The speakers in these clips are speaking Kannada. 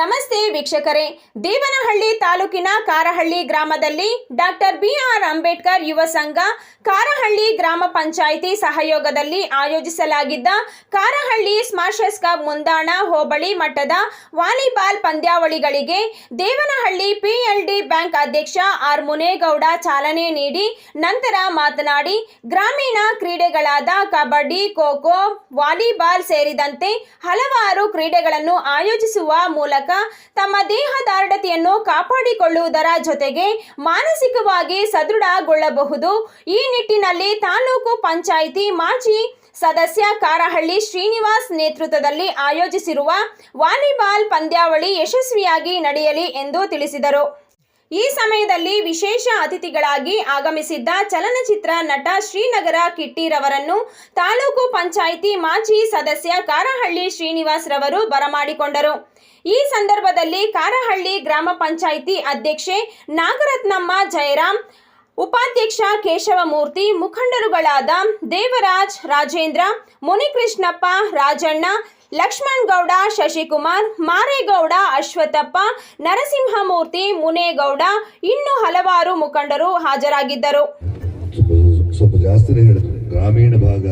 ನಮಸ್ತೆ ವೀಕ್ಷಕರೇ, ದೇವನಹಳ್ಳಿ ತಾಲೂಕಿನ ಕಾರಹಳ್ಳಿ ಗ್ರಾಮದಲ್ಲಿ ಡಾಕ್ಟರ್ ಬಿ.ಆರ್. ಅಂಬೇಡ್ಕರ್ ಯುವ ಸಂಘ ಕಾರಹಳ್ಳಿ ಗ್ರಾಮ ಪಂಚಾಯಿತಿ ಸಹಯೋಗದಲ್ಲಿ ಆಯೋಜಿಸಲಾಗಿದ್ದ ಕಾರಹಳ್ಳಿ ಸ್ಮಾಶರ್ಸ್ ಕಪ್ ಮುಂದಾಣ ಹೋಬಳಿ ಮಟ್ಟದ ವಾಲಿಬಾಲ್ ಪಂದ್ಯಾವಳಿಗಳಿಗೆ ದೇವನಹಳ್ಳಿ ಪಿಎಲ್ಡಿ ಬ್ಯಾಂಕ್ ಅಧ್ಯಕ್ಷ ಆರ್. ಮುನೇಗೌಡ ಚಾಲನೆ ನೀಡಿ ನಂತರ ಮಾತನಾಡಿ, ಗ್ರಾಮೀಣ ಕ್ರೀಡೆಗಳಾದ ಕಬಡ್ಡಿ, ಖೋ ಖೋ, ವಾಲಿಬಾಲ್ ಸೇರಿದಂತೆ ಹಲವಾರು ಕ್ರೀಡೆಗಳನ್ನು ಆಯೋಜಿಸುವ ಮೂಲಕ ತಮ್ಮ ದೇಹದಾರ್ಢ್ಯತೆಯನ್ನು ಕಾಪಾಡಿಕೊಳ್ಳುವುದರ ಜೊತೆಗೆ ಮಾನಸಿಕವಾಗಿ ಸದೃಢಗೊಳ್ಳಬಹುದು. ಈ ನಿಟ್ಟಿನಲ್ಲಿ ತಾಲೂಕು ಪಂಚಾಯಿತಿ ಮಾಜಿ ಸದಸ್ಯ ಕಾರಹಳ್ಳಿ ಶ್ರೀನಿವಾಸ್ ನೇತೃತ್ವದಲ್ಲಿ ಆಯೋಜಿಸಿರುವ ವಾಲಿಬಾಲ್ ಪಂದ್ಯಾವಳಿ ಯಶಸ್ವಿಯಾಗಿ ನಡೆಯಲಿ ಎಂದು ತಿಳಿಸಿದರು. ಈ ಸಮಯದಲ್ಲಿ ವಿಶೇಷ ಅತಿಥಿಗಳಾಗಿ ಆಗಮಿಸಿದ್ದ ಚಲನಚಿತ್ರ ನಟ ಶ್ರೀನಗರ ಕಿಟ್ಟಿರವರನ್ನು ತಾಲೂಕು ಪಂಚಾಯಿತಿ ಮಾಜಿ ಸದಸ್ಯ ಕಾರಹಳ್ಳಿ ಶ್ರೀನಿವಾಸ್ ರವರು ಬರಮಾಡಿಕೊಂಡರು. ಈ ಸಂದರ್ಭದಲ್ಲಿ ಕಾರಹಳ್ಳಿ ಗ್ರಾಮ ಪಂಚಾಯಿತಿ ಅಧ್ಯಕ್ಷೆ ನಾಗರತ್ನಮ್ಮ ಜಯರಾಮ್, ಉಪಾಧ್ಯಕ್ಷ ಕೇಶವಮೂರ್ತಿ, ಮುಖಂಡರುಗಳಾದ ದೇವರಾಜ್, ರಾಜೇಂದ್ರ, ಮುನಿಕೃಷ್ಣಪ್ಪ, ರಾಜಣ್ಣ, ಲಕ್ಷ್ಮಣಗೌಡ, ಶಶಿಕುಮಾರ್, ಮಾರೇಗೌಡ, ಅಶ್ವತ್ಥಪ್ಪ, ನರಸಿಂಹಮೂರ್ತಿ, ಮುನೇಗೌಡ ಇನ್ನೂ ಹಲವಾರು ಮುಖಂಡರು ಹಾಜರಾಗಿದ್ದರು. ಸ್ವಲ್ಪ ಜಾಸ್ತಿನೇ ಹೇಳಿದ್ರು, ಗ್ರಾಮೀಣ ಭಾಗ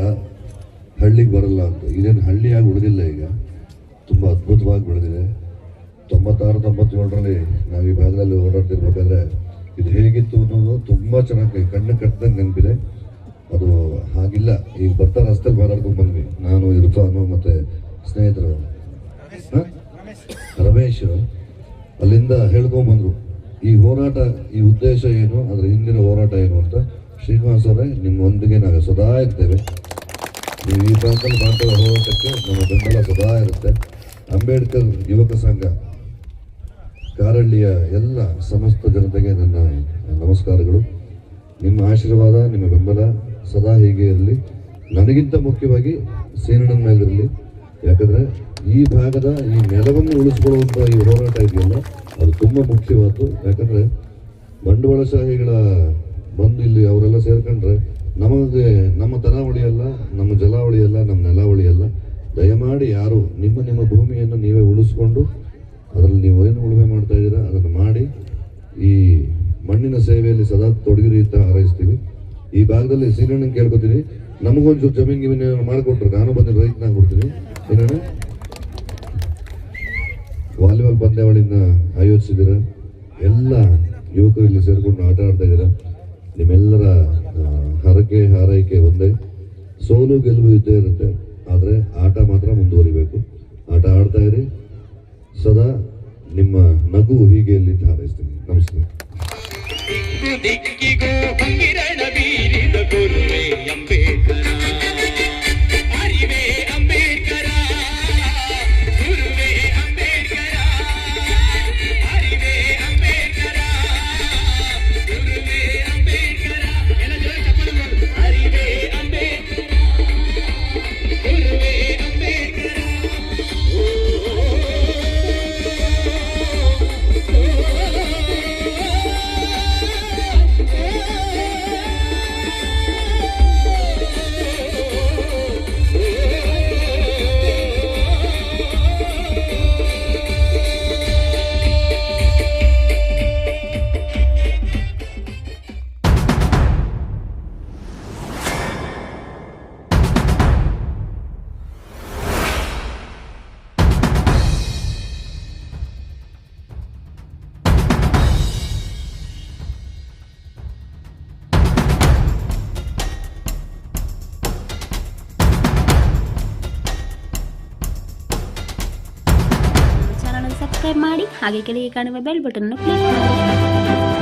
ಹಳ್ಳಿಗೆ ಬರಲ್ಲ ಅಂತ. ಇದೇನು ಹಳ್ಳಿಯಾಗಿ ಉಳಿದಿಲ್ಲ, ಈಗ ತುಂಬಾ ಅದ್ಭುತವಾಗಿ ಬೆಳೆದಿದೆ. 96-97ರಲ್ಲಿ ನಾವು ಈ ಭಾಗದಲ್ಲಿ ಓಡಾಡ್ತಿರ್ಬೇಕಾದ್ರೆ ಇದು ಹೇಗಿತ್ತು ಅನ್ನೋದು ತುಂಬಾ ಚೆನ್ನಾಗಿ ಕಣ್ಣು ಕಟ್ಟದಂಗೆ ನೆನಪಿದೆ. ಅದು ಹಾಗಿಲ್ಲ. ಈಗ ಬರ್ತಾ ರಸ್ತೆಯಲ್ಲಿ ಮಾತಾಡ್ಕೊಂಡು ಬಂದ್ವಿ, ನಾನು, ಇರ್ಫಾನು ಮತ್ತೆ ಸ್ನೇಹಿತರು ರಮೇಶ್ ಅಲ್ಲಿಂದ ಹೇಳ್ಕೊಂಡ್ ಬಂದ್ರು, ಈ ಹೋರಾಟ, ಈ ಉದ್ದೇಶ ಏನು, ಅದ್ರ ಹಿಂದಿನ ಹೋರಾಟ ಏನು ಅಂತ. ಶ್ರೀನಿವಾಸ್ ಅವರೇ, ನಿಮ್ಮೊಂದಿಗೆ ನಾವು ಸದಾ ಇರ್ತೇವೆ. ನೀವು ಈ ಪ್ರಾಂತದಲ್ಲಿ ಮಾಡ್ತಾ ಹೋರಾಟಕ್ಕೆ ನಮ್ಮ ಬೆಂಬಲ ಸದಾ ಇರುತ್ತೆ. ಅಂಬೇಡ್ಕರ್ ಯುವಕ ಸಂಘ ಕಾರಹಳ್ಳಿಯ ಎಲ್ಲ ಸಮಸ್ತ ಜನತೆಗೆ ನನ್ನ ನಮಸ್ಕಾರಗಳು. ನಿಮ್ಮ ಆಶೀರ್ವಾದ, ನಿಮ್ಮ ಬೆಂಬಲ ಸದಾ ಹೀಗೆ ಇರಲಿ. ನನಗಿಂತ ಮುಖ್ಯವಾಗಿ ಸೇನಣ್ಣನ ಮೇಲಿರಲಿ. ಯಾಕಂದ್ರೆ ಈ ಭಾಗದ ಈ ನೆಲವನ್ನು ಉಳಿಸ್ಕೊಳ್ಳುವಂಥ ಈ ಹೋರಾಟ ಇದೆಯಲ್ಲ, ಅದು ತುಂಬ ಮುಖ್ಯವಾದ್ದು. ಯಾಕಂದ್ರೆ ಬಂಡವಾಳಶಾಹಿಗಳ ಬಂದು ಇಲ್ಲಿ ಅವರೆಲ್ಲ ಸೇರ್ಕೊಂಡ್ರೆ ನಮಗೆ ನಮ್ಮ ತನ ಉಳಿಯಲ್ಲ, ನಮ್ಮ ಜಲ ಉಳಿಯಲ್ಲ, ನಮ್ಮ ನೆಲ ಉಳಿಯಲ್ಲ. ದಯಮಾಡಿ ಯಾರು ನಿಮ್ಮ ಭೂಮಿಯನ್ನು ನೀವೇ ಉಳಿಸ್ಕೊಂಡು ಅದರಲ್ಲಿ ನೀವು ಏನು ಉಳುಮೆ ಮಾಡ್ತಾ ಇದ್ದೀರಾ ಅದನ್ನು ಮಾಡಿ ಈ ಮಣ್ಣಿನ ಸೇವೆಯಲ್ಲಿ ಸದಾ ತೊಡಗಿರಿ ಅಂತ ಹಾರೈಸ್ತೀವಿ. ಈ ಭಾಗದಲ್ಲಿ ಸೀನಣ್ಣನ ಕೇಳ್ಕೊತೀನಿ, ನಮಗೊಂಚೂರು ಜಮೀನು ಗಿಮೀನು ಮಾಡಿಕೊಟ್ರು, ನಾನು ಬಂದು ರೈತನಾಗಿ ಕೊಡ್ತೀನಿ. ಏನಣ್ಣ, ವಾಲಿಬಾಲ್ ಪಂದ್ಯಾವಳಿನ ಆಯೋಜಿಸಿದ್ದೀರ, ಎಲ್ಲ ಯುವಕರು ಇಲ್ಲಿ ಸೇರ್ಕೊಂಡು ಆಟ ಆಡ್ತಾ ಇದ್ದೀರಾ. ನಿಮ್ಮೆಲ್ಲರ ಹರಕೆ ಹಾರೈಕೆ ಒಂದೇ. ಸೋಲು ಗೆಲುವು ಇದ್ದೇ ಇರುತ್ತೆ, ಆದರೆ ಆಟ ಮಾತ್ರ ಮುಂದುವರಿಬೇಕು. ಆಟ ಆಡ್ತಾ ಇರಿ, ಸದಾ ನಿಮ್ಮ ನಗು ಹೀಗೆ ಇಲ್ಲಿ ಹಾರೈಸ್ತೀನಿ. ನಮಸ್ಕಾರ. ಸಬ್ಸ್ಕ್ರೈಬ್ ಮಾಡಿ, ಹಾಗೆ ಕೆಳಗೆ ಕಾಣುವ ಬೆಲ್ ಬಟನ್ ಅನ್ನು ಕ್ಲಿಕ್ ಮಾಡಿ.